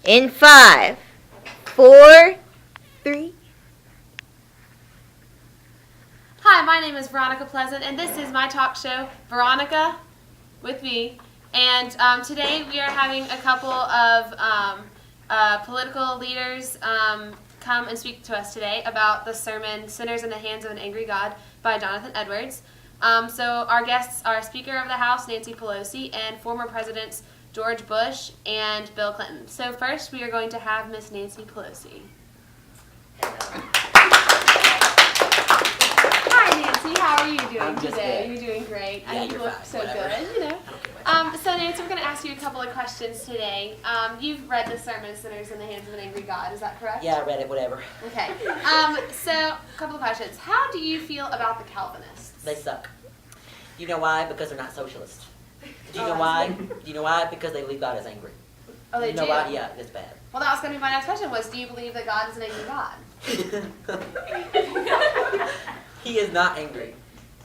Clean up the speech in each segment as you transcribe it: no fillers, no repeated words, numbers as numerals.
In 5, 4, 3. Hi, my name is Veronica Pleasant, and this is my talk show, Veronica with Me. And today we are having a couple of political leaders come and speak to us today about the sermon, Sinners in the Hands of an Angry God by Jonathan Edwards. So our guests are Speaker of the House, Nancy Pelosi, and former Presidents George Bush and Bill Clinton. So first we are going to have Miss Nancy Pelosi. Hi Nancy, how are you doing today? Good. You're doing great. Yeah, You you're look fine. so Whatever. good, you know. So Nancy, we're going to ask you a couple of questions today. You've read the sermon, Sinners in the Hands of an Angry God, is that correct? Yeah, I read it, whatever. Okay. So a couple of questions. How do you feel about the Calvinists? They suck. You know why? Because they're not socialist. Do you Oh, know I why? see. Do you know why? Because they believe God is angry. Oh, they you know do? why? Yeah, it's bad. Well, that was going to be my next question was, do you believe that God is an angry God? He is not angry.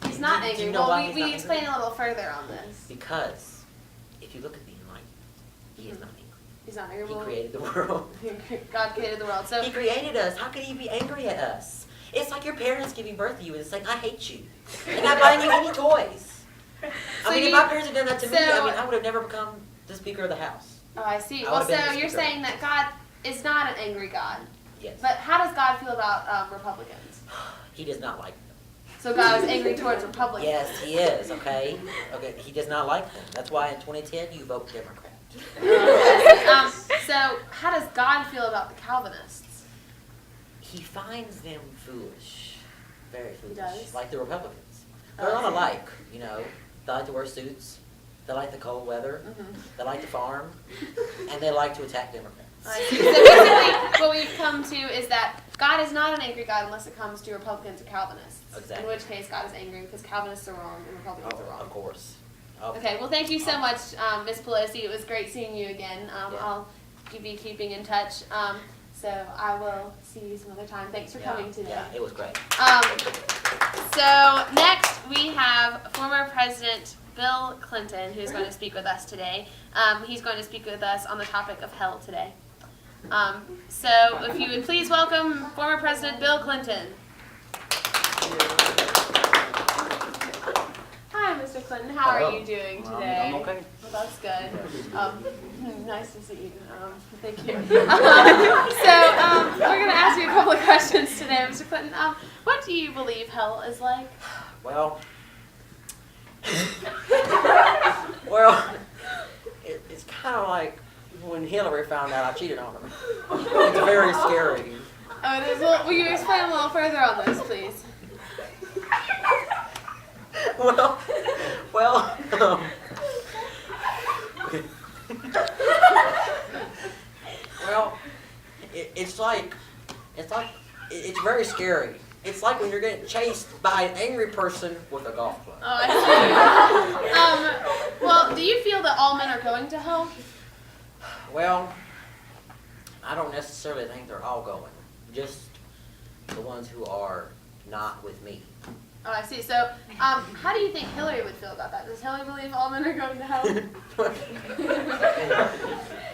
He's not Do you angry. know Well, why he's we not explain angry? a little further on this. Because if you look at the Enlightenment, he is not angry. He's not angry. He Well, created the world. God created the world. So He created us. How could he be angry at us? It's like your parents giving birth to you and saying, I hate you. And not buying you any toys. So I mean, if you- my parents had done that to me, so- I would have never become the Speaker of the House. Oh, I see. I Well, would've been so the you're speaker. saying that God is not an angry God. Yes. But how does God feel about Republicans? He does not like them. So God is angry towards Republicans. Yes, he is, okay? Okay, he does not like them. That's why in 2010 you vote Democrat. So how does God feel about the Calvinists? He finds them foolish. Very foolish. does? Like the Republicans. Oh, They're I all see. alike, you know. They like to wear suits. They like the cold weather. Mhm. They like to farm. And they like to attack Democrats. I see. So basically, what we've come to is that God is not an angry God unless it comes to Republicans or Calvinists. Exactly. In which case, God is angry because Calvinists are wrong and Republicans are wrong. Of course. Okay, well, thank you so much, Ms. Pelosi. It was great seeing you again. Yeah. I'll be keeping in touch. So I will see you some other time. Thanks for coming today. Yeah, it was great. So next we have former President Bill Clinton, who's going to speak with us today. He's going to speak with us on the topic of hell today. So if you would please welcome former President Bill Clinton. Hi, Mr. Clinton. How are you doing today? I'm okay. Well, that's good. Nice to see you. Thank you. We're going to ask you a couple of questions today, Mr. Clinton. What do you believe hell is like? Well, it's kind of like when Hillary found out I cheated on her. It's very scary. Will you explain a little further on this, please? Well, it's very scary. It's like when you're getting chased by an angry person with a golf club. Oh, I see. Well, do you feel that all men are going to hell? Well, I don't necessarily think they're all going. Just the ones who are not with me. Oh, I see. So, how do you think Hillary would feel about that? Does Hillary believe all men are going to hell?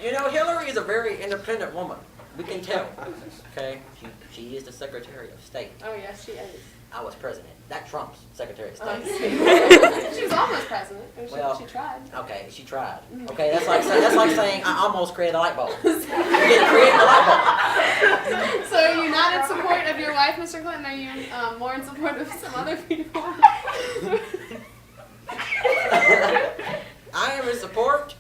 You know, Hillary is a very independent woman. We can tell. Okay? She is the Secretary of State. Oh, yes, she is. I was president. That Trump's Secretary of Oh, I State. see. She was almost president. Well, She tried. Okay, she tried. Okay, that's like saying I almost created a light bulb. You didn't create the light bulb. So, are you not in support of your wife, Mr. Clinton? Are you more in support of some other people? I am in support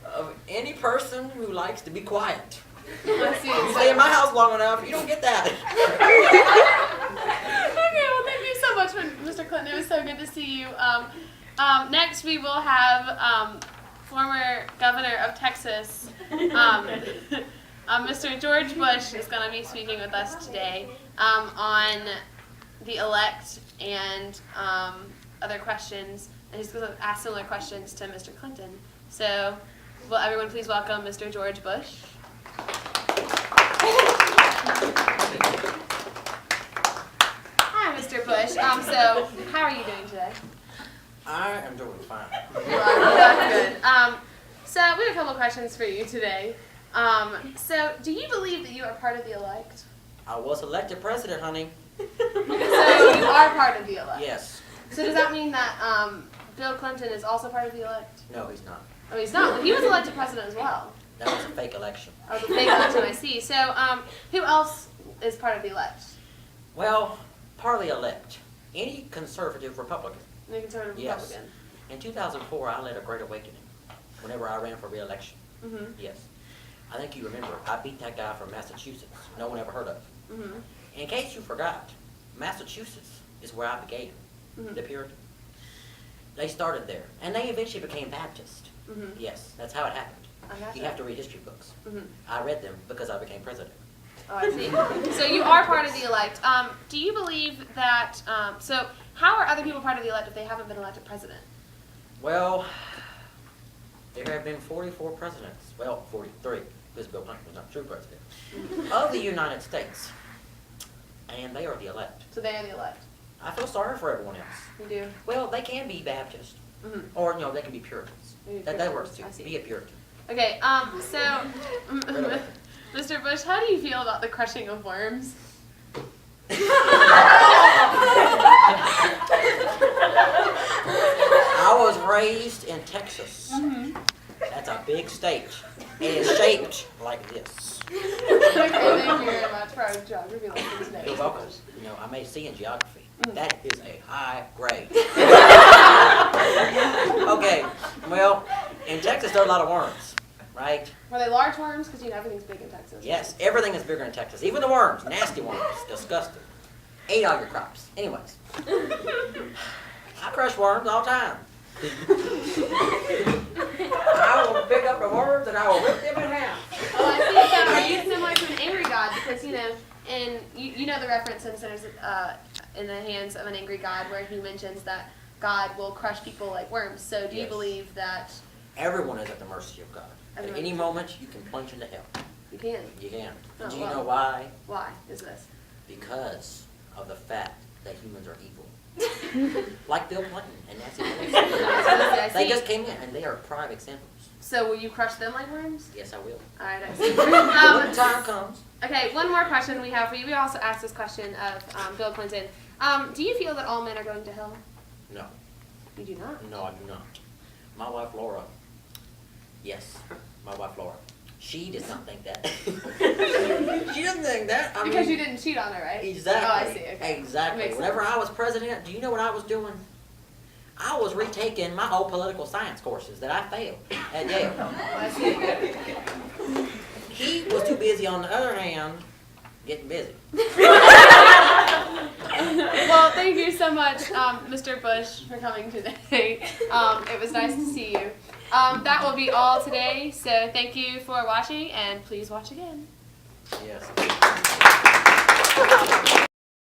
of any person who likes to be quiet. I see. If you stay in my house long enough, you don't get that. Okay, well, thank you so much, Mr. Clinton. It was so good to see you. Next, we will have former governor of Texas, Mr. George Bush is going to be speaking with us today on the elect and other questions. And he's going to ask similar questions to Mr. Clinton. So, will everyone please welcome Mr. George Bush? Hi, Mr. Bush. So, how are you doing today? I am doing fine. You are. Well, that's good. So, we have a couple questions for you today. So, do you believe that you are part of the elect? I was elected president, honey. So you are part of the elect. Yes. So does that mean that Bill Clinton is also part of the elect? No, he's not. Oh, he's not. Well, he was elected president as well. That was a fake election. Oh, the fake election, I see. So who else is part of the elect? Well, partly elect. Any conservative Republican. The conservative Yes. Republican. In 2004, I led a great awakening whenever I ran for re-election. Mm-hmm. Yes. I think you remember, I beat that guy from Massachusetts. No one ever heard of. Mm-hmm. In case you forgot, Massachusetts is where I began, Mm-hmm. the Puritans. They started there, and they eventually became Baptist. Mm-hmm. Yes, that's how it happened. I got You that. have to read history books. Mm-hmm. I read them because I became president. Oh, I see. So you are part of the elect. Do you believe that? So how are other people part of the elect if they haven't been elected president? Well, there have been 44 presidents. Well, 43, because Bill Clinton was not true president, of the United States. And they are the elect. So they are the elect. I feel sorry for everyone else. You do. Well, they can be Baptist, Mm-hmm. or, they can be Puritans. Maybe That works too. I see. Be a Puritan. Okay. So, Mr. Bush, how do you feel about the crushing of worms? I was raised in Texas. Mm-hmm. That's a big state. It is shaped like this. Okay, thank you very much for our geography lesson today. You're welcome. I made C in geography. That is a high grade. Okay, well, in Texas there are a lot of worms, right? Were they large worms? Because everything's big in Texas. Yes, everything is bigger in Texas. Even the worms, nasty worms, disgusting. Ate all your crops. Anyways, I crush worms all the time. I will pick up the worms and I will rip them in half. Oh, I see. So are you similar to an angry God? Because and you know the reference in Sinners in the Hands of an Angry God, where he mentions that God will crush people like worms. So do you Yes. believe that Everyone is at the mercy of God. At Everyone. any moment, you can plunge into hell. you can? You can. Oh, Do you wow. know why? Why is this? Because of the fact that humans are evil. Like Bill Clinton and Nancy Pelosi. I They see. just came in, and they are prime examples. So will you crush them like worms? Yes, I will. All right, I see. When the time comes. Okay, one more question we have for you. We also asked this question of Bill Clinton. Do you feel that all men are going to hell? No. You do not. No, I do not. My wife Laura. Yes, my wife Laura. She does not think that. She doesn't think that. I Because mean, you didn't cheat on her, right? Exactly. Oh, I see. Okay. Exactly. Makes Whenever sense. I was president, do you know what I was doing? I was retaking my whole political science courses that I failed at Yale. I see. He was too busy, on the other hand, getting busy. Well, thank you so much, Mr. Bush, for coming today. It was nice to see you. That will be all today. So thank you for watching, and please watch again. Yes.